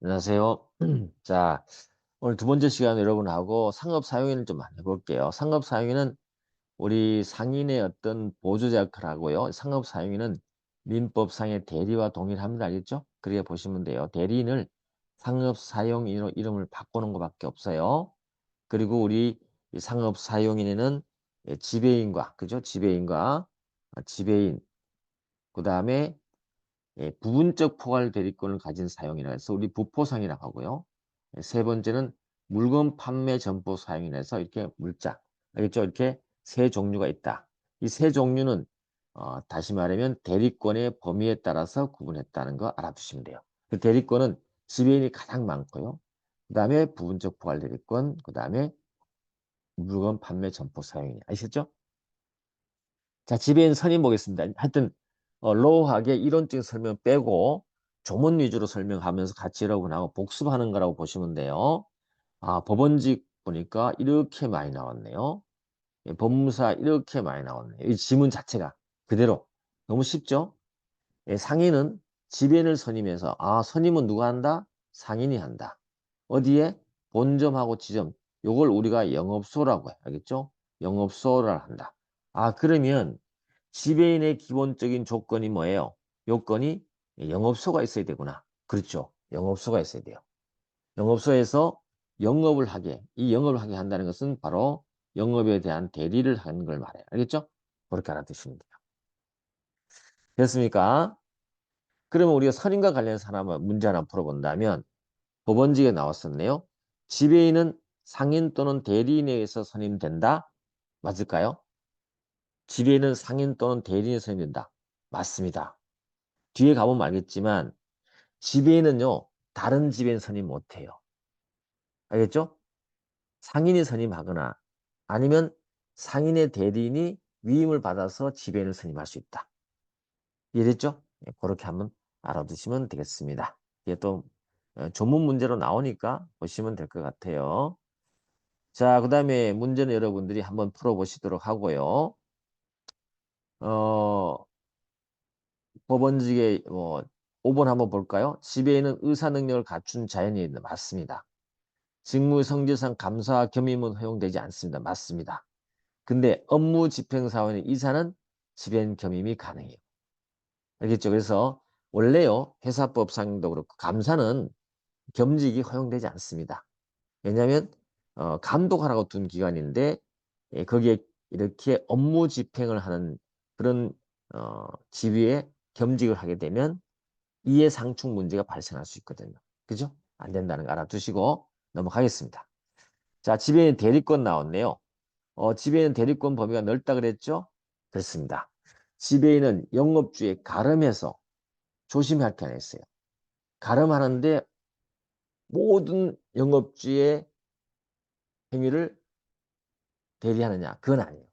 안녕하세요. 자, 오늘 두 번째 시간 여러분하고 상업 사용인을 좀 해볼게요. 상업 사용인은 우리 상인의 어떤 보조자 역할을 하고요. 상업 사용인은 민법상의 대리와 동일합니다. 알겠죠? 그렇게 보시면 돼요. 대리인을 상업 사용인으로 이름을 바꾸는 것밖에 없어요. 그리고 우리 이 상업 사용인에는 지배인과, 그죠? 지배인, 그 다음에 부분적 포괄 대리권을 가진 사용이라 해서 우리 부포상이라고 하고요. 세 번째는 물건 판매 점포 사용이라 해서 이렇게 물자, 알겠죠? 이렇게 세 종류가 있다. 이 세 종류는 다시 말하면 대리권의 범위에 따라서 구분했다는 거 알아두시면 돼요. 그 대리권은 지배인이 가장 많고요. 그 다음에 부분적 포괄 대리권, 그 다음에 물건 판매 점포 사용이 아시겠죠? 자, 지배인 선임 보겠습니다. 하여튼 로우하게 이론적인 설명 빼고 조문 위주로 설명하면서 같이 여러분하고 복습하는 거라고 보시면 돼요. 아, 법원직 보니까 이렇게 많이 나왔네요. 예, 법무사 이렇게 많이 나왔네요. 이 지문 자체가 그대로 너무 쉽죠? 예, 상인은 지배인을 선임해서 선임은 누가 한다? 상인이 한다. 어디에? 본점하고 지점. 요걸 우리가 영업소라고 해. 알겠죠? 영업소를 한다. 그러면 지배인의 기본적인 조건이 뭐예요? 요건이 영업소가 있어야 되구나. 그렇죠. 영업소가 있어야 돼요. 영업소에서 이 영업을 하게 한다는 것은 바로 영업에 대한 대리를 하는 걸 말해요. 알겠죠? 그렇게 알아두시면 돼요. 됐습니까? 그러면 우리가 선임과 관련해서 문제 하나 풀어본다면 법원직에 나왔었네요. 지배인은 상인 또는 대리인에 의해서 선임된다. 맞을까요? 지배인은 상인 또는 대리인에 선임된다. 맞습니다. 뒤에 가보면 알겠지만 지배인은요. 다른 지배인 선임 못해요. 알겠죠? 상인이 선임하거나 아니면 상인의 대리인이 위임을 받아서 지배인을 선임할 수 있다. 이해됐죠? 예, 그렇게 한번 알아두시면 되겠습니다. 이게 또 전문 문제로 나오니까 보시면 될 것 같아요. 자, 그 다음에 문제는 여러분들이 한번 풀어보시도록 하고요. 어, 법원직의 5번 한번 볼까요? 지배인은 의사 능력을 갖춘 자연인이 맞습니다. 직무 성질상 감사와 겸임은 허용되지 않습니다. 맞습니다. 근데 업무 집행 사원의 이사는 지배인 겸임이 가능해요. 알겠죠? 그래서 원래요, 회사법상도 그렇고 감사는 겸직이 허용되지 않습니다. 왜냐하면 감독하라고 둔 기관인데 거기에 이렇게 업무 집행을 하는 그런 지위에 겸직을 하게 되면 이해상충 문제가 발생할 수 있거든요. 그죠? 안 된다는 거 알아두시고 넘어가겠습니다. 자, 지배인 대리권 나왔네요. 지배인 대리권 범위가 넓다 그랬죠? 그렇습니다. 지배인은 영업주에 가름해서 조심해야 할 게 하나 있어요. 가름하는데 모든 영업주의 행위를 대리하느냐? 그건 아니에요.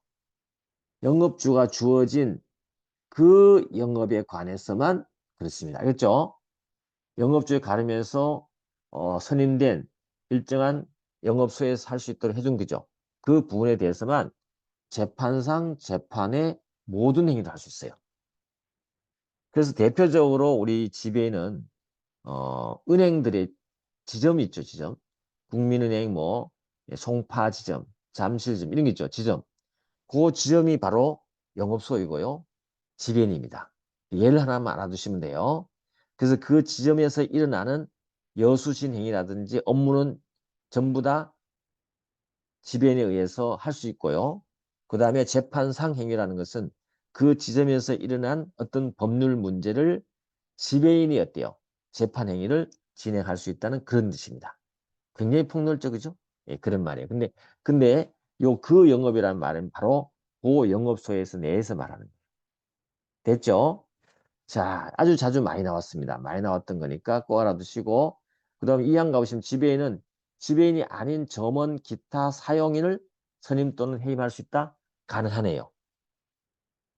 영업주가 주어진 그 영업에 관해서만 그렇습니다. 알겠죠? 영업주에 가르면서 선임된 일정한 영업소에서 할 수 있도록 해준 거죠. 그 부분에 대해서만 재판상 재판의 모든 행위를 할 수 있어요. 그래서 대표적으로 우리 지배인은 은행들의 지점이 있죠. 지점. 국민은행 송파 지점, 잠실 지점 이런 게 있죠. 지점. 그 지점이 바로 영업소이고요. 지배인입니다. 예를 하나만 알아두시면 돼요. 그래서 그 지점에서 일어나는 여수신 행위라든지 업무는 전부 다 지배인에 의해서 할 수 있고요. 그 다음에 재판상 행위라는 것은 그 지점에서 일어난 어떤 법률 문제를 지배인이 어때요? 재판 행위를 진행할 수 있다는 그런 뜻입니다. 굉장히 폭넓적이죠? 예, 그런 말이에요. 근데 그 영업이라는 말은 바로 그 영업소에서 내에서 말하는 거예요. 됐죠? 자, 아주 자주 많이 나왔습니다. 많이 나왔던 거니까 꼭 알아두시고 그 다음에 이항 가보시면 지배인이 아닌 점원 기타 사용인을 선임 또는 해임할 수 있다? 가능하네요.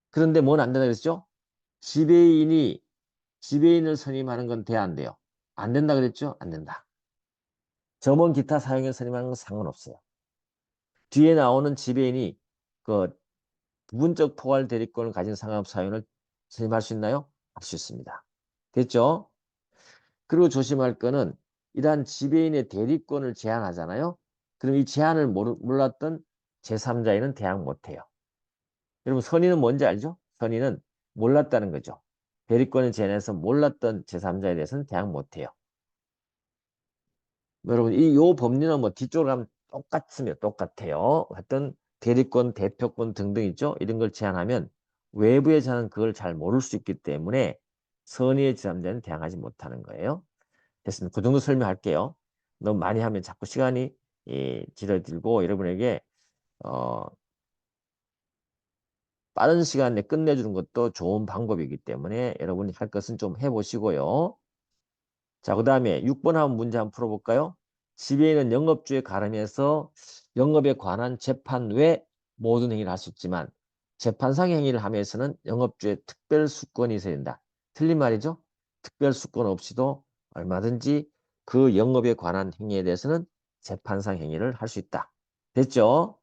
그런데 뭔 안 된다 그랬죠? 지배인이 지배인을 선임하는 건 돼, 안 돼요? 안 된다 그랬죠? 안 된다. 점원 기타 사용인을 선임하는 건 상관없어요. 뒤에 나오는 지배인이 그 부분적 포괄 대리권을 가진 상업 사용을 선임할 수 있나요? 할 수 있습니다. 됐죠? 그리고 조심할 거는 이러한 지배인의 대리권을 제한하잖아요. 그럼 이 제한을 몰랐던 제3자에는 대항 못해요. 여러분 선의는 뭔지 알죠? 선의는 몰랐다는 거죠. 대리권을 제한해서 몰랐던 제3자에 대해서는 대항 못해요. 여러분 요 법리는 뭐 뒤쪽으로 가면 똑같습니다. 똑같아요. 어떤 대리권, 대표권 등등 있죠. 이런 걸 제한하면 외부의 자는 그걸 잘 모를 수 있기 때문에 선의의 제3자는 대항하지 못하는 거예요. 됐습니다. 그 정도 설명할게요. 너무 많이 하면 자꾸 시간이 길어들고 여러분에게 빠른 시간 내에 끝내주는 것도 좋은 방법이기 때문에 여러분이 할 것은 좀 해보시고요. 자, 그 다음에 6번 한번 문제 한번 풀어볼까요? 지배인은 영업주에 가름해서 영업에 관한 재판 외 모든 행위를 할 수 있지만 재판상 행위를 하면서는 영업주의 특별 수권이 있어야 된다. 틀린 말이죠? 특별 수권 없이도 얼마든지 그 영업에 관한 행위에 대해서는 재판상 행위를 할 수 있다. 됐죠?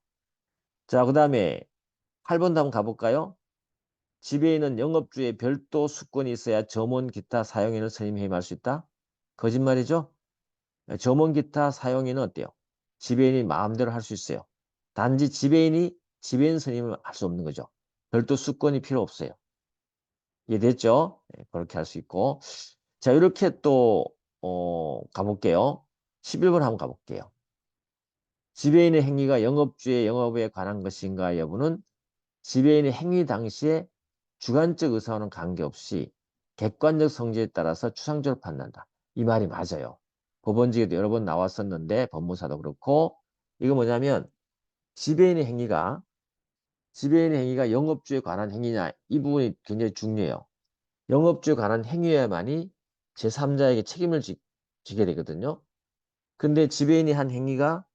자, 그 다음에 8번도 한번 가볼까요? 지배인은 영업주의 별도 수권이 있어야 점원 기타 사용인을 선임 해임할 수 있다. 거짓말이죠? 점원 기타 사용인은 어때요? 지배인이 마음대로 할 수 있어요. 단지 지배인이 지배인 선임을 할 수 없는 거죠. 별도 수권이 필요 없어요. 이해됐죠? 그렇게 할 수 있고. 자, 이렇게 또 가볼게요. 11번 한번 가볼게요. 지배인의 행위가 영업주의 영업에 관한 것인가 여부는 지배인의 행위 당시에 주관적 의사와는 관계없이 객관적 성질에 따라서 추상적으로 판단한다. 이 말이 맞아요. 법원직에도 여러 번 나왔었는데 법무사도 그렇고 이거 뭐냐면 지배인의 행위가 영업주에 관한 행위냐 이 부분이 굉장히 중요해요. 영업주에 관한 행위에만이 제3자에게 책임을 지게 되거든요. 근데 지배인이 한 행위가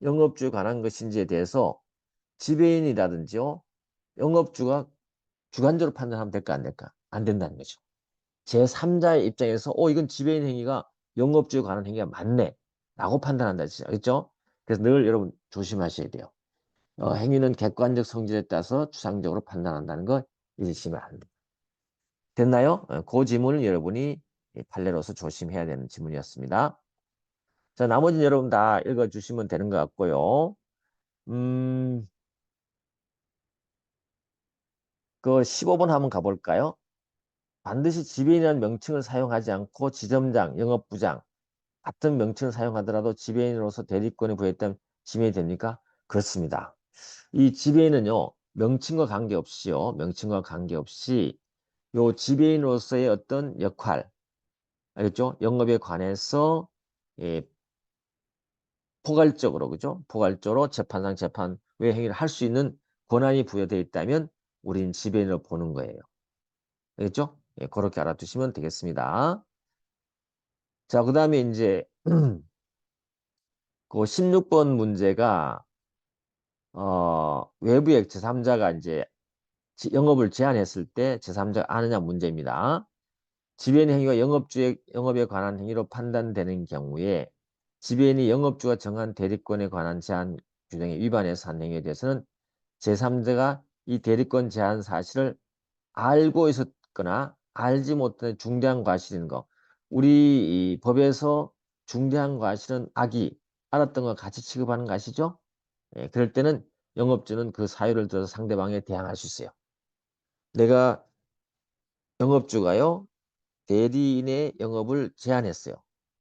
영업주에 관한 것인지에 대해서 지배인이라든지요 영업주가 주관적으로 판단하면 될까 안 될까? 안 된다는 거죠. 제3자의 입장에서 이건 지배인 행위가 영업주에 관한 행위가 맞네 라고 판단한다. 그렇죠? 그래서 늘 여러분 조심하셔야 돼요. 행위는 객관적 성질에 따라서 추상적으로 판단한다는 거 잊으시면 안 돼요. 됐나요? 그 지문을 여러분이 판례로서 조심해야 되는 지문이었습니다. 자, 나머지는 여러분 다 읽어주시면 되는 것 같고요. 그 15번 한번 가볼까요? 반드시 지배인이라는 명칭을 사용하지 않고 지점장, 영업부장 같은 명칭을 사용하더라도 지배인으로서 대리권을 부여했다면 지배인이 됩니까? 그렇습니다. 이 지배인은요. 명칭과 관계없이 요 지배인으로서의 어떤 역할, 알겠죠? 영업에 관해서 예, 포괄적으로 그죠? 포괄적으로 재판상 재판 외 행위를 할 수 있는 권한이 부여되어 있다면 우리는 지배인으로 보는 거예요. 알겠죠? 예, 그렇게 알아두시면 되겠습니다. 자, 그 다음에 이제 그 16번 문제가 외부의 제3자가 이제 영업을 제한했을 때 제3자가 아느냐 문제입니다. 지배인 행위가 영업에 관한 행위로 판단되는 경우에 지배인이 영업주가 정한 대리권에 관한 제한 규정에 위반해서 한 행위에 대해서는 제3자가 이 대리권 제한 사실을 알고 있었거나 알지 못한 중대한 과실인 거. 우리 이 법에서 중대한 과실은 악이 알았던 것 같이 취급하는 거 아시죠? 예, 그럴 때는 영업주는 그 사유를 들어서 상대방에 대항할 수 있어요. 내가 영업주가요, 대리인의 영업을 제한했어요.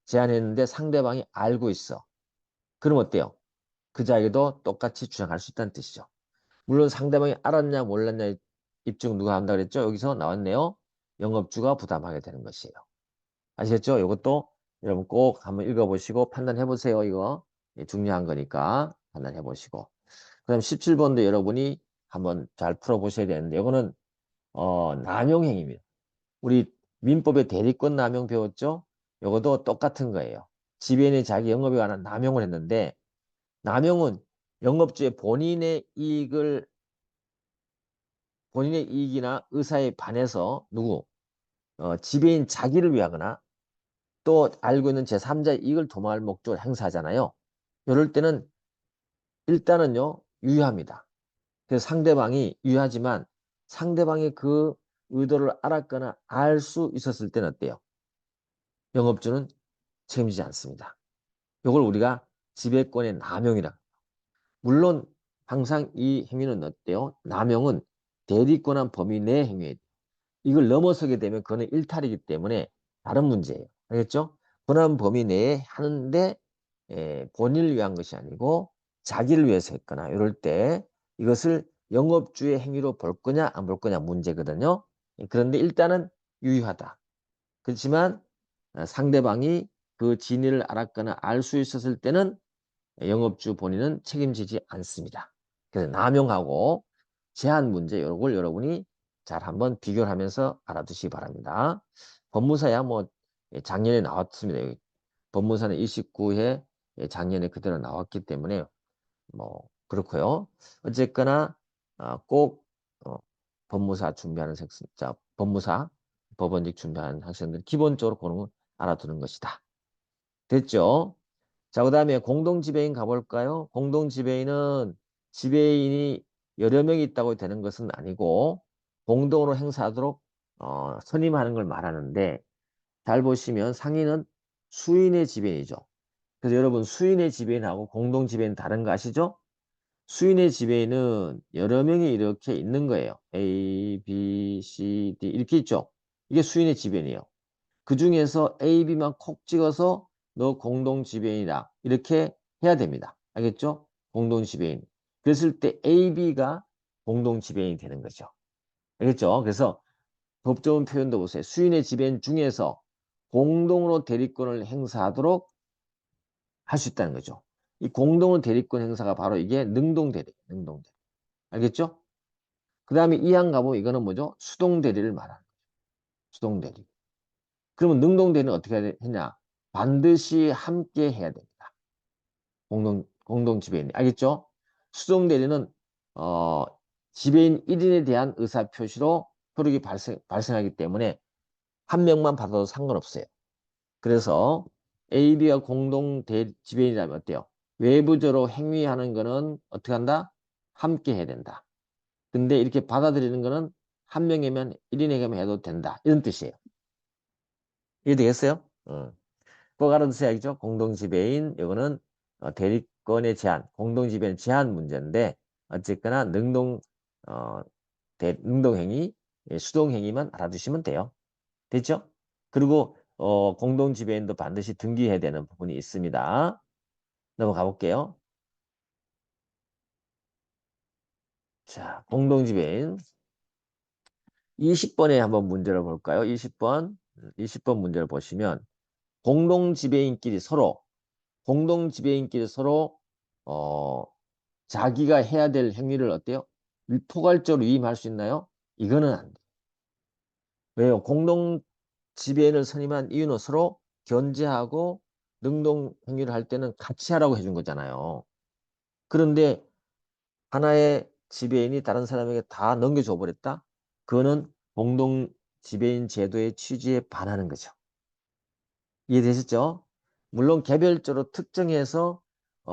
제한했는데 상대방이 알고 있어. 그럼 어때요? 그 자에게도 똑같이 주장할 수 있다는 뜻이죠. 물론 상대방이 알았냐 몰랐냐 입증 누가 한다 그랬죠? 여기서 나왔네요. 영업주가 부담하게 되는 것이에요. 아시겠죠? 이것도 여러분 꼭 한번 읽어보시고 판단해 보세요. 이거 중요한 거니까 판단해 보시고. 그다음 17번도 여러분이 한번 잘 풀어보셔야 되는데 이거는 남용행위입니다. 우리 민법의 대리권 남용 배웠죠? 이것도 똑같은 거예요. 지배인이 자기 영업에 관한 남용을 했는데 남용은 영업주의 본인의 이익이나 의사에 반해서 지배인 자기를 위하거나 또 알고 있는 제3자의 이익을 도모할 목적으로 행사하잖아요. 이럴 때는 일단은요 유효합니다. 그래서 상대방이 유효하지만 상대방이 그 의도를 알았거나 알 수 있었을 때는 어때요? 영업주는 책임지지 않습니다. 이걸 우리가 지배권의 남용이라. 물론 항상 이 행위는 어때요? 남용은 대리권한 범위 내 행위예요. 이걸 넘어서게 되면 그거는 일탈이기 때문에 다른 문제예요. 알겠죠? 권한 범위 내에 하는데 본인을 위한 것이 아니고 자기를 위해서 했거나 이럴 때 이것을 영업주의 행위로 볼 거냐 안 볼 거냐 문제거든요. 그런데 일단은 유효하다. 그렇지만 상대방이 그 진위를 알았거나 알 수 있었을 때는 영업주 본인은 책임지지 않습니다. 그래서 남용하고 제한 문제 이걸 여러분이 잘 한번 비교를 하면서 알아두시기 바랍니다. 법무사야 뭐 작년에 나왔습니다. 여기. 법무사는 29회 작년에 그대로 나왔기 때문에 뭐 그렇고요. 어쨌거나 꼭 법무사 준비하는 자, 법무사 법원직 준비하는 학생들 기본적으로 그런 거 알아두는 것이다. 됐죠? 자, 그다음에 공동지배인 가볼까요? 공동지배인은 지배인이 여러 명이 있다고 되는 것은 아니고 공동으로 행사하도록 선임하는 걸 말하는데 잘 보시면 상인은 수인의 지배인이죠. 그래서 여러분 수인의 지배인하고 공동지배인 다른 거 아시죠? 수인의 지배인은 여러 명이 이렇게 있는 거예요. A, B, C, D 이렇게 있죠. 이게 수인의 지배인이에요. 그 중에서 A, B만 콕 찍어서 너 공동 지배인이다. 이렇게 해야 됩니다. 알겠죠? 공동 지배인. 그랬을 때 A, B가 공동 지배인이 되는 거죠. 알겠죠? 그래서 법조문 표현도 보세요. 수인의 지배인 중에서 공동으로 대리권을 행사하도록 할 수 있다는 거죠. 이 공동으로 대리권 행사가 바로 이게 능동대리, 능동대리. 알겠죠? 그 다음에 이항 가보면 이거는 뭐죠? 수동대리를 말하는 거죠. 수동대리. 그러면 능동대리는 어떻게 했냐? 반드시 함께 해야 됩니다. 공동 지배인. 알겠죠? 수동 대리는 어, 지배인 1인에 대한 의사 표시로 효력이 발생하기 때문에 한 명만 받아도 상관없어요. 그래서 A, B가 공동 지배인이라면 어때요? 외부적으로 행위하는 거는 어떻게 한다? 함께 해야 된다. 근데 이렇게 받아들이는 거는 한 명이면 1인에게만 해도 된다. 이런 뜻이에요. 이해되겠어요? 꼭 알아두셔야겠죠. 공동지배인, 이거는 대리권의 제한, 공동지배인 제한 문제인데 어쨌거나 어, 능동행위, 수동행위만 알아두시면 돼요. 됐죠? 그리고 공동지배인도 반드시 등기해야 되는 부분이 있습니다. 넘어가 볼게요. 자, 공동지배인 20번에 한번 문제를 볼까요? 20번. 20번 문제를 보시면 공동지배인끼리 서로 어, 자기가 해야 될 행위를 어때요? 포괄적으로 위임할 수 있나요? 이거는 안 돼. 왜요? 공동 지배인을 선임한 이유는 서로 견제하고 능동 행위를 할 때는 같이 하라고 해준 거잖아요. 그런데 하나의 지배인이 다른 사람에게 다 넘겨줘 버렸다? 그거는 공동 지배인 제도의 취지에 반하는 거죠. 이해되셨죠? 물론 개별적으로 특정해서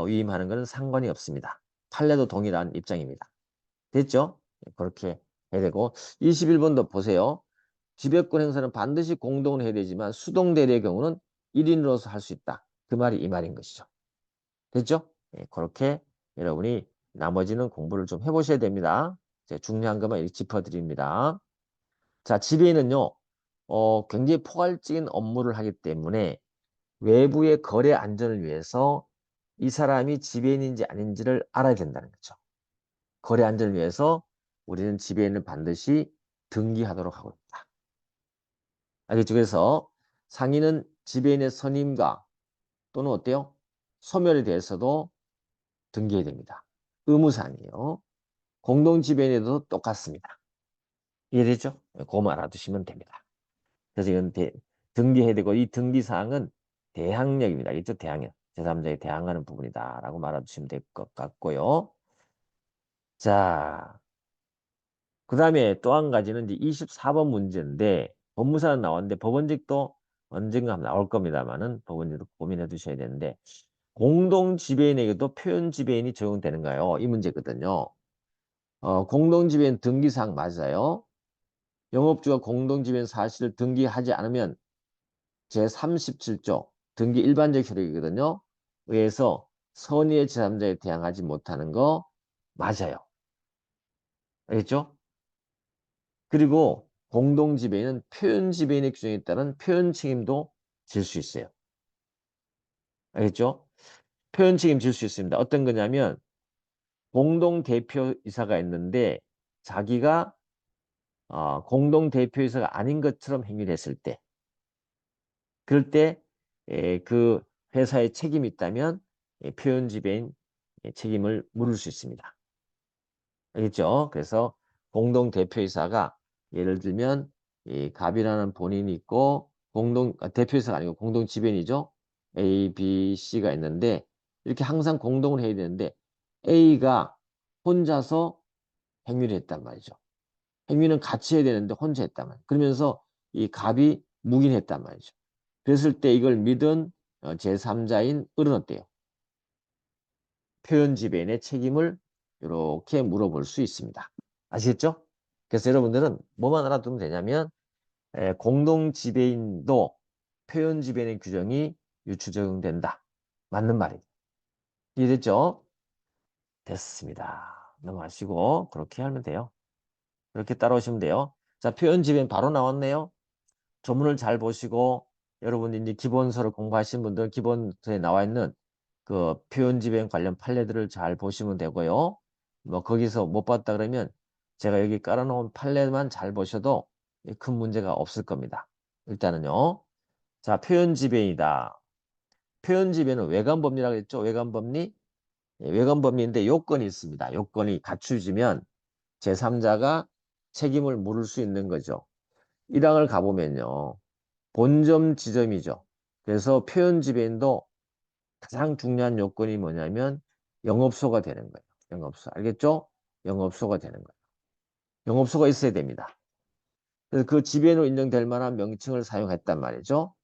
위임하는 것은 상관이 없습니다. 판례도 동일한 입장입니다. 됐죠? 네, 그렇게 해야 되고 21번도 보세요. 지배권 행사는 반드시 공동으로 해야 되지만 수동 대리의 경우는 1인으로서 할 수 있다. 그 말이 이 말인 것이죠. 됐죠? 네, 그렇게 여러분이 나머지는 공부를 좀 해보셔야 됩니다. 제가 중요한 것만 이렇게 짚어드립니다. 자, 지배인은요, 굉장히 포괄적인 업무를 하기 때문에 외부의 거래 안전을 위해서 이 사람이 지배인인지 아닌지를 알아야 된다는 거죠. 거래 안전을 위해서 우리는 지배인을 반드시 등기하도록 하고 있다. 알겠죠? 그래서 상인은 지배인의 선임과 또는 어때요? 소멸에 대해서도 등기해야 됩니다. 의무사항이에요. 공동지배인에도 똑같습니다. 이해되죠? 그거만 알아두시면 됩니다. 그래서 이건 등기해야 되고 이 등기사항은 대항력입니다. 알겠죠? 대항력. 제3자에 대항하는 부분이다. 라고 말아두시면 될 것 같고요. 자, 그 다음에 또 한 가지는 이제 24번 문제인데 법무사는 나왔는데 법원직도 언젠가 나올 겁니다만은 법원직도 고민해 두셔야 되는데 공동 지배인에게도 표현 지배인이 적용되는가요? 이 문제거든요. 공동 지배인 등기사항 맞아요. 영업주가 공동 지배인 사실을 등기하지 않으면 제37조 등기 일반적 효력이거든요. 의해서 선의의 제3자에 대항하지 못하는 거 맞아요. 알겠죠? 그리고 공동지배인은 표현지배인의 규정에 따른 표현 책임도 질 수 있어요. 알겠죠? 표현 책임 질 수 있습니다. 어떤 거냐면 공동대표이사가 있는데 자기가 공동대표이사가 아닌 것처럼 행위를 했을 때 그럴 때 그 회사에 책임이 있다면 표현지배인 책임을 물을 수 있습니다. 알겠죠? 그래서 공동대표이사가 예를 들면 이 갑이라는 본인이 있고 대표이사가 아니고 공동지배인이죠. A, B, C가 있는데 이렇게 항상 공동을 해야 되는데 A가 혼자서 행위를 했단 말이죠. 행위는 같이 해야 되는데 혼자 했단 말이에요. 그러면서 이 갑이 묵인했단 말이죠. 그랬을 때 이걸 믿은 제3자인 을은 어때요? 표현지배인의 책임을 이렇게 물어볼 수 있습니다. 아시겠죠? 그래서 여러분들은 뭐만 알아두면 되냐면 공동지배인도 표현지배인의 규정이 유추 적용된다. 맞는 말이에요. 이해됐죠? 됐습니다. 넘어가시고 그렇게 하면 돼요. 그렇게 따라오시면 돼요. 자, 표현지배인 바로 나왔네요. 조문을 잘 보시고 여러분이 이제 기본서를 공부하신 분들 기본서에 나와 있는 그 표현지배인 관련 판례들을 잘 보시면 되고요. 뭐 거기서 못 봤다 그러면 제가 여기 깔아놓은 판례만 잘 보셔도 큰 문제가 없을 겁니다. 일단은요. 자, 표현지배인이다. 표현지배는 외관법리라고 했죠. 외관법리. 외관법리인데 요건이 있습니다. 요건이 갖추어지면 제3자가 책임을 물을 수 있는 거죠. 1항을 가보면요. 본점 지점이죠. 그래서 표현 지배인도 가장 중요한 요건이 뭐냐면 영업소가 되는 거예요. 영업소. 알겠죠? 영업소가 되는 거예요. 영업소가 있어야 됩니다. 그래서 그 지배인으로 인정될 만한 명칭을 사용했단 말이죠.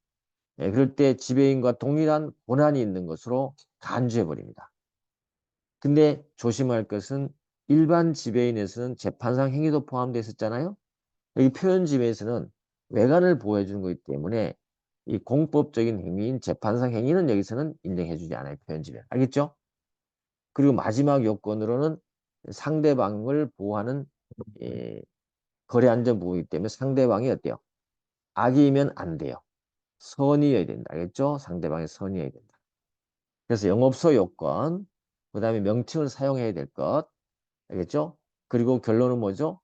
예, 그럴 때 지배인과 동일한 권한이 있는 것으로 간주해 버립니다. 근데 조심할 것은 일반 지배인에서는 재판상 행위도 포함되어 있었잖아요. 여기 표현 지배에서는 외관을 보호해 주는 거기 때문에 이 공법적인 행위인 재판상 행위는 여기서는 인정해 주지 않아요. 표현 지배. 알겠죠? 그리고 마지막 요건으로는 상대방을 보호하는 예, 거래 안전 보호이기 때문에 상대방이 어때요? 악이면 안 돼요. 선의여야 된다. 알겠죠? 상대방이 선의여야 된다. 그래서 영업소 요건, 그 다음에 명칭을 사용해야 될 것. 알겠죠? 그리고 결론은 뭐죠?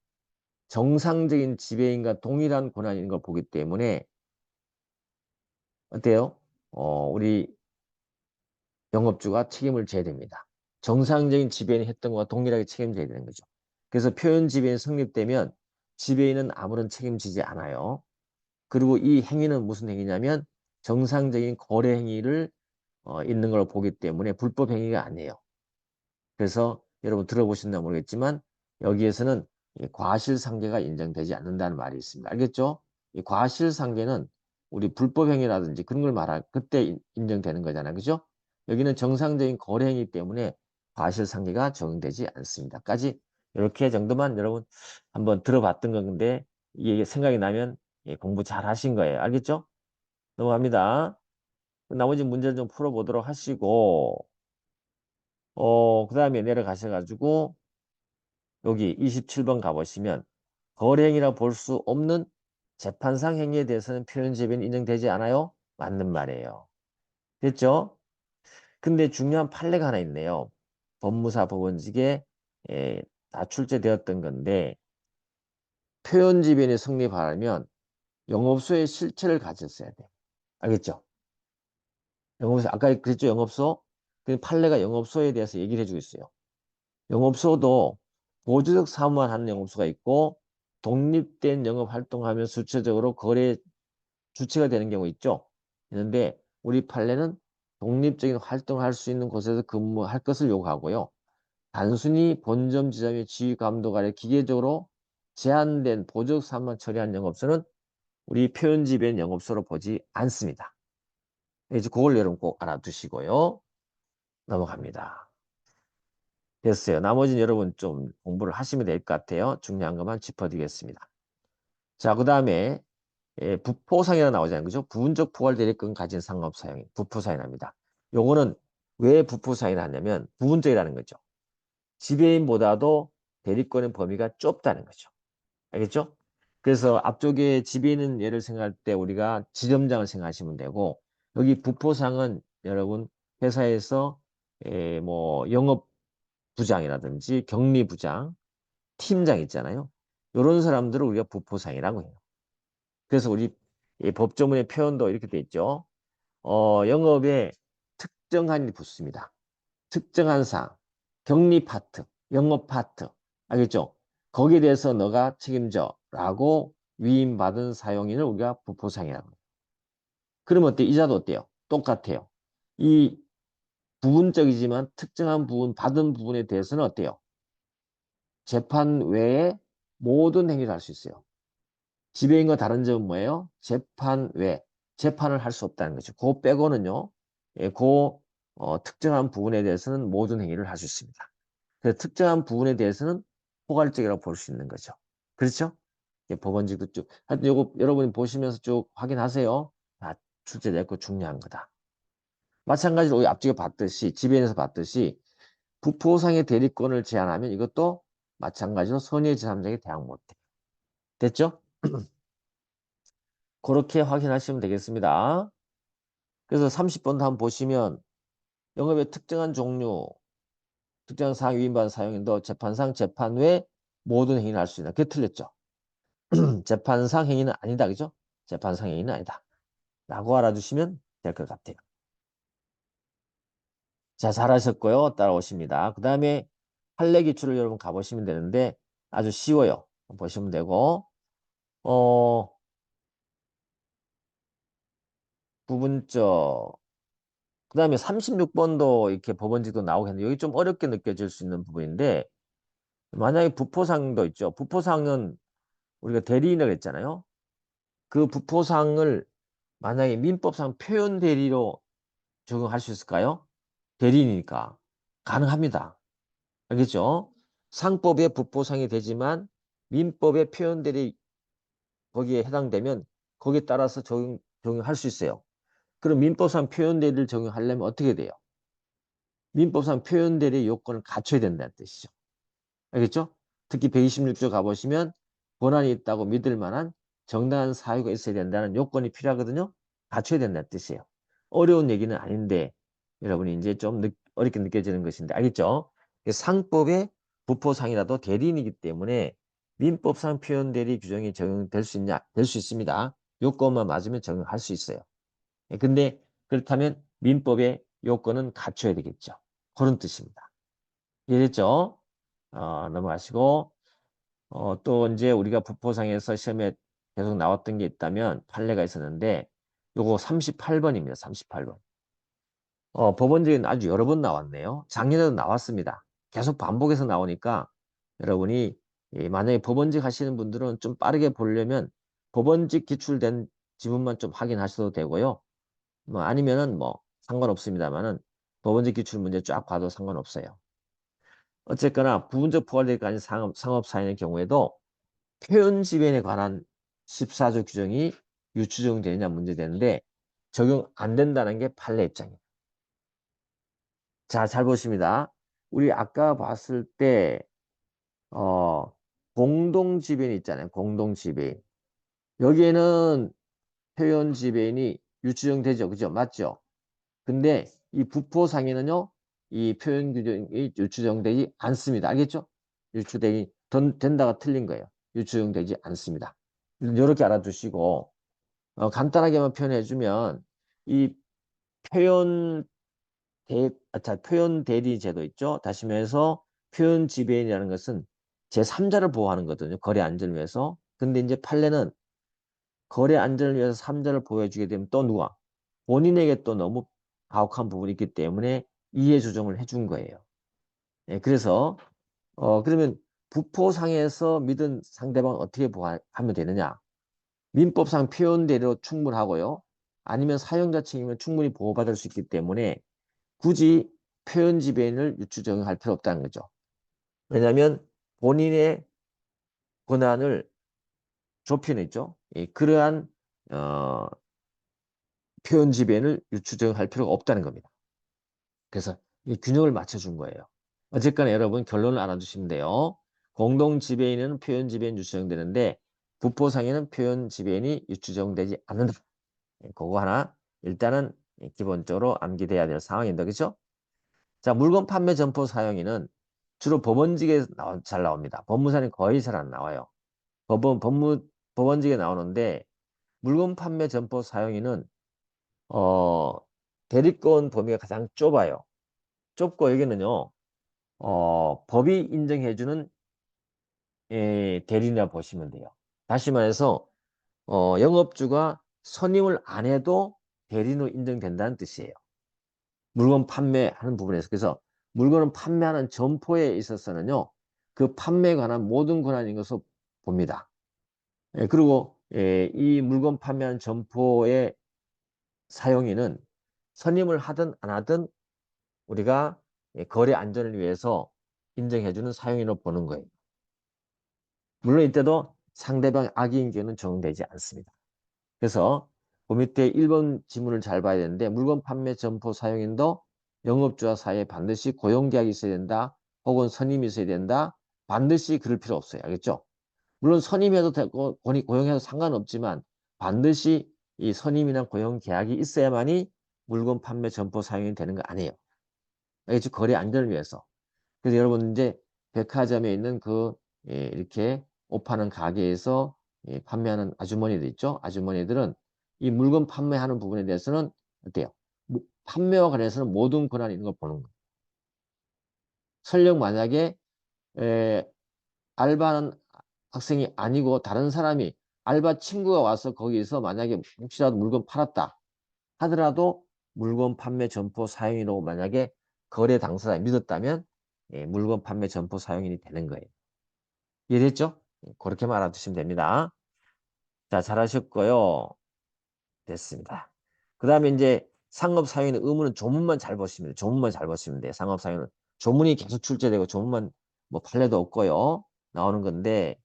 정상적인 지배인과 동일한 권한이 있는 걸 보기 때문에 어때요? 우리 영업주가 책임을 져야 됩니다. 정상적인 지배인이 했던 것과 동일하게 책임져야 되는 거죠. 그래서 표현 지배인 성립되면 지배인은 아무런 책임지지 않아요. 그리고 이 행위는 무슨 행위냐면 정상적인 거래 행위를 있는 걸 보기 때문에 불법 행위가 아니에요. 그래서 여러분 들어보셨나 모르겠지만 여기에서는 이 과실상계가 인정되지 않는다는 말이 있습니다. 알겠죠? 이 과실상계는 우리 불법행위라든지 그런 걸 말할 그때 인정되는 거잖아요. 그죠? 여기는 정상적인 거래행위 때문에 과실상계가 적용되지 않습니다.까지 이렇게 정도만 여러분 한번 들어봤던 건데 이게 생각이 나면 공부 잘 하신 거예요. 알겠죠? 넘어갑니다. 나머지 문제를 좀 풀어보도록 하시고 그 다음에 내려가셔가지고 여기 27번 가보시면 거래행위라 볼 수 없는 재판상 행위에 대해서는 표현지배는 인정되지 않아요? 맞는 말이에요. 됐죠? 근데 중요한 판례가 하나 있네요. 법무사 법원직에 다 출제되었던 건데 표현지변이 성립하려면 영업소의 실체를 가졌어야 돼. 알겠죠? 영업소 아까 그랬죠? 영업소? 그 판례가 영업소에 대해서 얘기를 해주고 있어요. 영업소도 보조적 사무만 하는 영업소가 있고 독립된 영업 활동하면 수체적으로 거래 주체가 되는 경우 있죠. 있는데 우리 판례는 독립적인 활동을 할 수 있는 곳에서 근무할 것을 요구하고요. 단순히 본점 지점의 지휘 감독 아래 기계적으로 제한된 보조적 사무만 처리한 영업소는 우리 표현지배인 영업소로 보지 않습니다. 이제 그걸 여러분 꼭 알아두시고요. 넘어갑니다. 됐어요. 나머지는 여러분 좀 공부를 하시면 될 것 같아요. 중요한 것만 짚어드리겠습니다. 자, 그 다음에 부포상이라 나오잖아요. 그죠? 부분적 포괄 대리권 가진 상업 사용이 부포상이랍니다. 요거는 왜 부포상이라 하냐면 부분적이라는 거죠. 지배인보다도 대리권의 범위가 좁다는 거죠. 알겠죠? 그래서 앞쪽에 지배인은 예를 생각할 때 우리가 지점장을 생각하시면 되고 여기 부포상은 여러분 회사에서 뭐 영업부장이라든지 격리부장, 팀장 있잖아요. 이런 사람들을 우리가 부포상이라고 해요. 그래서 우리 이 법조문의 표현도 이렇게 돼 있죠. 영업에 특정한 일이 붙습니다. 특정한 사항, 격리 파트, 영업 파트, 알겠죠? 거기에 대해서 너가 책임져 라고 위임받은 사용인을 우리가 부포상이라고 해요. 그러면 어때? 이자도 어때요? 똑같아요. 이 부분적이지만 특정한 부분, 받은 부분에 대해서는 어때요? 재판 외에 모든 행위를 할 수 있어요. 지배인과 다른 점은 뭐예요? 재판 외, 재판을 할 수 없다는 거죠. 그거 빼고는요, 특정한 부분에 대해서는 모든 행위를 할 수 있습니다. 그래서 특정한 부분에 대해서는 포괄적이라고 볼 수 있는 거죠. 그렇죠? 법원직도 쭉. 하여튼 요거 여러분이 보시면서 쭉 확인하세요. 아, 출제 됐고 중요한 거다. 마찬가지로 우리 앞쪽에 봤듯이, 지배인에서 봤듯이, 부포상의 대리권을 제한하면 이것도 마찬가지로 선의의 제3자에게 대항 못해. 됐죠? 그렇게 확인하시면 되겠습니다. 그래서 30번도 한번 보시면 영업의 특정한 종류, 특정한 사항 위임받은 사용인도 재판상 재판 외 모든 행위를 할 수 있다. 그게 틀렸죠. 재판상 행위는 아니다. 그죠? 재판상 행위는 아니다. 라고 알아두시면 될 것 같아요. 자, 잘하셨고요. 따라오십니다. 그 다음에 판례 기출을 여러분 가보시면 되는데 아주 쉬워요. 보시면 되고 어 부분적 그 다음에 36번도 이렇게 법원지도 나오겠는데 여기 좀 어렵게 느껴질 수 있는 부분인데 만약에 부포상도 있죠. 부포상은 우리가 대리인을 했잖아요. 그 부포상을 만약에 민법상 표현 대리로 적용할 수 있을까요? 대리인이니까 가능합니다. 알겠죠? 상법의 부포상이 되지만 민법의 표현 대리 거기에 해당되면 거기에 따라서 적용할 수 있어요. 그럼 민법상 표현 대리를 적용하려면 어떻게 돼요? 민법상 표현 대리 요건을 갖춰야 된다는 뜻이죠. 알겠죠? 특히 126조 가보시면 권한이 있다고 믿을 만한 정당한 사유가 있어야 된다는 요건이 필요하거든요. 갖춰야 된다는 뜻이에요. 어려운 얘기는 아닌데 여러분이 이제 좀 어렵게 느껴지는 것인데 알겠죠? 상법의 부포상이라도 대리인이기 때문에 민법상 표현 대리 규정이 적용될 수 있냐? 될 수 있습니다. 요건만 맞으면 적용할 수 있어요. 근데 그렇다면 민법의 요건은 갖춰야 되겠죠. 그런 뜻입니다. 이해됐죠? 넘어가시고 또 이제 우리가 부포상에서 시험에 계속 나왔던 게 있다면 판례가 있었는데 요거 38번입니다. 38번. 법원적인 아주 여러 번 나왔네요. 작년에도 나왔습니다. 계속 반복해서 나오니까 여러분이 만약에 법원직 하시는 분들은 좀 빠르게 보려면 법원직 기출된 지문만 좀 확인하셔도 되고요. 뭐 아니면은 뭐 상관없습니다만은 법원직 기출 문제 쫙 봐도 상관없어요. 어쨌거나 부분적 포괄되기가 아닌 상업사인의 경우에도 표현 지변에 관한 14조 규정이 유추적용되느냐 문제되는데 적용 안 된다는 게 판례 입장이에요. 자, 잘 보십니다. 우리 아까 봤을 때 공동 지변이 있잖아요. 공동 지변. 여기에는 표현 지변이 유추적용되죠. 그죠? 맞죠? 근데 이 부포상에는요. 이 표현 규정이 유추적용되지 않습니다. 알겠죠? 유추되기 된다가 틀린 거예요. 유추적용되지 않습니다. 이렇게 알아두시고 간단하게만 표현해주면 이 표현 표현 대리 제도 있죠. 다시 말해서 표현 지배인이라는 것은 제3자를 보호하는 거거든요. 거래 안전을 위해서. 근데 이제 판례는 거래 안전을 위해서 3자를 보호해주게 되면 또 누가? 본인에게 또 너무 가혹한 부분이 있기 때문에 이해 조정을 해준 거예요. 그래서 그러면 부포상에서 믿은 상대방을 어떻게 보호하면 되느냐? 민법상 표현대로 충분하고요. 아니면 사용자 책임은 충분히 보호받을 수 있기 때문에 굳이 표현 지배인을 유추 적용할 필요 없다는 거죠. 왜냐하면 본인의 권한을 좁히는 있죠. 그러한 어, 표현 지배인을 유추적할 필요가 없다는 겁니다. 그래서 이 균형을 맞춰준 거예요. 어쨌거나 여러분 결론을 알아두시면 돼요. 공동 지배인은 표현 지배인 유추정되는데 부포상에는 표현 지배인이 유추정되지 않는다. 그거 하나 일단은 기본적으로 암기돼야 될 상황인데 그죠? 자, 물건 판매 점포 사용인은 주로 법원직에 잘 나옵니다. 법무사는 거의 잘 안 나와요. 법원직에 나오는데 물건 판매 점포 사용인은 어, 대리권 범위가 가장 좁아요. 좁고 여기는요. 법이 인정해주는 대리인이라 보시면 돼요. 다시 말해서 영업주가 선임을 안 해도 대리인으로 인정된다는 뜻이에요. 물건 판매하는 부분에서. 그래서 물건을 판매하는 점포에 있어서는요. 그 판매에 관한 모든 권한인 것으로 봅니다. 그리고 이 물건 판매하는 점포의 사용인은 선임을 하든 안 하든 우리가 거래 안전을 위해서 인정해주는 사용인으로 보는 거예요. 물론 이때도 상대방 악의인 경우는 적용되지 않습니다. 그래서 그 밑에 1번 지문을 잘 봐야 되는데 물건 판매 점포 사용인도 영업주와 사이에 반드시 고용계약이 있어야 된다. 혹은 선임이 있어야 된다. 반드시 그럴 필요 없어요. 알겠죠? 물론 선임해도 되고 고용해도 상관없지만 반드시 이 선임이나 고용계약이 있어야만이 물건 판매 점포 사용이 되는 거 아니에요. 알겠죠? 거래 안전을 위해서. 그래서 여러분 이제 백화점에 있는 이렇게 옷 파는 가게에서 판매하는 아주머니들 있죠? 아주머니들은 이 물건 판매하는 부분에 대해서는 어때요? 판매와 관련해서는 모든 권한이 있는 걸 보는 거예요. 설령 만약에 에, 알바하는 학생이 아니고 다른 사람이 알바 친구가 와서 거기서 만약에 혹시라도 물건 팔았다 하더라도 물건 판매 점포 사용인으로 만약에 거래 당사자 믿었다면 물건 판매 점포 사용인이 되는 거예요. 이해됐죠? 그렇게만 알아두시면 됩니다. 자, 잘하셨고요. 됐습니다. 그 다음에 이제 상업사회는 의무는 조문만 잘 보시면 돼요. 조문만 잘 보시면 돼요. 상업사회는 조문이 계속 출제되고 조문만 뭐 판례도 없고요. 나오는 건데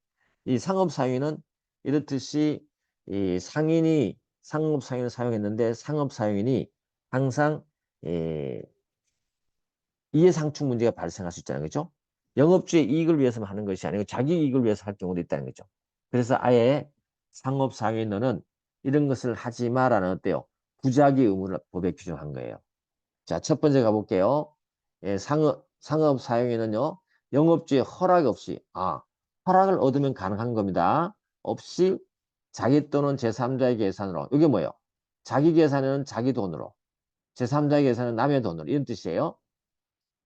이 상업사회는 이렇듯이 이 상인이 상업사회를 사용했는데 상업사회인이 항상 이해상충 문제가 발생할 수 있잖아요. 그렇죠? 영업주의 이익을 위해서만 하는 것이 아니고 자기 이익을 위해서 할 경우도 있다는 거죠. 그래서 아예 상업사회인은 이런 것을 하지 마라는 어때요? 부작위 의무를 법에 규정한 거예요. 자, 첫 번째 가볼게요. 상업 사용에는요, 영업주의 허락 없이, 허락을 얻으면 가능한 겁니다. 없이 자기 또는 제3자의 계산으로. 이게 뭐예요? 자기 계산은 자기 돈으로, 제3자의 계산은 남의 돈으로. 이런 뜻이에요.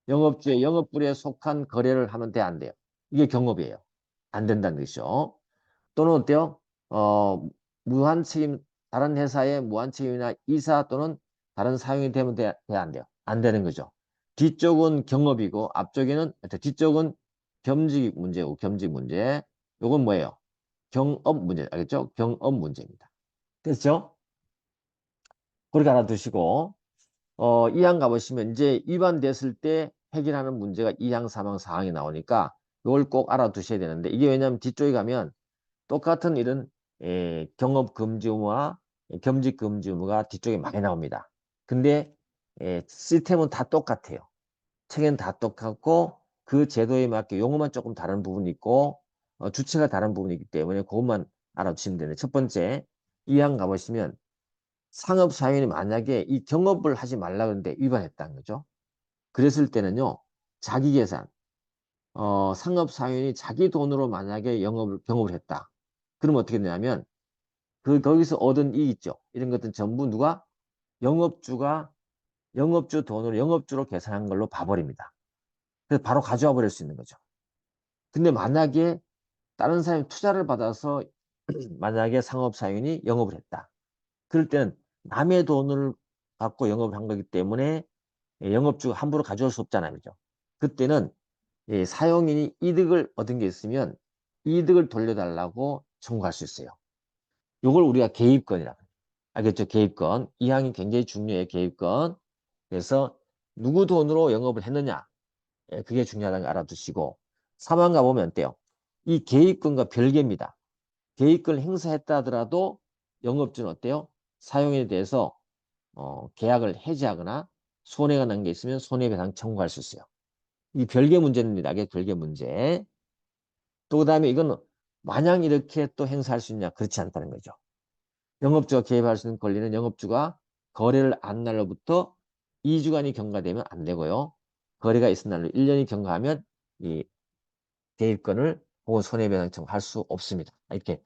영업주의 영업불에 속한 거래를 하면 돼, 안 돼요? 이게 경업이에요. 안 된다는 뜻이죠. 또는 어때요? 무한 책임, 다른 회사의 무한 책임이나 이사 또는 다른 사용이 되면 돼, 안 돼요? 안 되는 거죠. 뒤쪽은 경업이고 앞쪽에는 뒤쪽은 겸직 문제고 겸직 문제. 요건 뭐예요? 경업 문제. 알겠죠? 경업 문제입니다. 됐죠? 그렇게 알아두시고 2항 가보시면 이제 위반됐을 때 해결하는 문제가 2항, 3항, 4항이 나오니까 이걸 꼭 알아두셔야 되는데 이게 왜냐하면 뒤쪽에 가면 똑같은 이런 경업 금지 의무와 겸직 금지 의무가 뒤쪽에 많이 나옵니다. 근데 시스템은 다 똑같아요. 책은 다 똑같고 그 제도에 맞게 용어만 조금 다른 부분이 있고 주체가 다른 부분이 있기 때문에 그것만 알아두시면 되는데 첫 번째 2항 가보시면 상업사회인이 만약에 이 경업을 하지 말라 그러는데 위반했다는 거죠. 그랬을 때는요. 자기 계산, 상업사회인이 자기 돈으로 만약에 경업을 했다. 그러면 어떻게 되냐면 거기서 얻은 이익 있죠. 이런 것들은 전부 누가 영업주가 영업주 돈으로 영업주로 계산한 걸로 봐버립니다. 그래서 바로 가져와 버릴 수 있는 거죠. 근데 만약에 다른 사람이 투자를 받아서 만약에 상업사회인이 영업을 했다. 그럴 때는 남의 돈을 갖고 영업을 한 거기 때문에 영업주가 함부로 가져올 수 없잖아요. 그죠? 그때는 사용인이 이득을 얻은 게 있으면 이득을 돌려달라고 청구할 수 있어요. 이걸 우리가 개입권이라고 해요. 알겠죠? 개입권. 이 항이 굉장히 중요해요. 개입권. 그래서 누구 돈으로 영업을 했느냐. 그게 중요하다는 걸 알아두시고 3항 가보면 어때요? 이 개입권과 별개입니다. 개입권을 행사했다 하더라도 영업주는 어때요? 사용에 대해서 계약을 해지하거나 손해가 난 게 있으면 손해배상 청구할 수 있어요. 이 별개 문제입니다. 이게 별개 문제. 또 그다음에 이거는 마냥 이렇게 또 행사할 수 있냐? 그렇지 않다는 거죠. 영업주가 개입할 수 있는 권리는 영업주가 거래를 안 날로부터 2주간이 경과되면 안 되고요. 거래가 있은 날로 1년이 경과하면 이 대입권을 혹은 손해배상 청구할 수 없습니다. 이렇게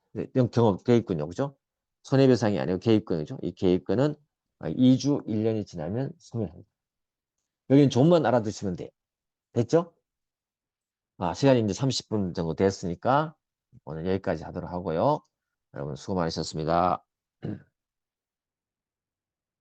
경업 개입권이요, 그죠? 손해배상이 아니고 개입권이죠. 이 개입권은 2주 1년이 지나면 소멸합니다. 여기는 좀만 알아두시면 돼요. 됐죠? 시간이 이제 30분 정도 됐으니까 오늘 여기까지 하도록 하고요. 여러분 수고 많으셨습니다.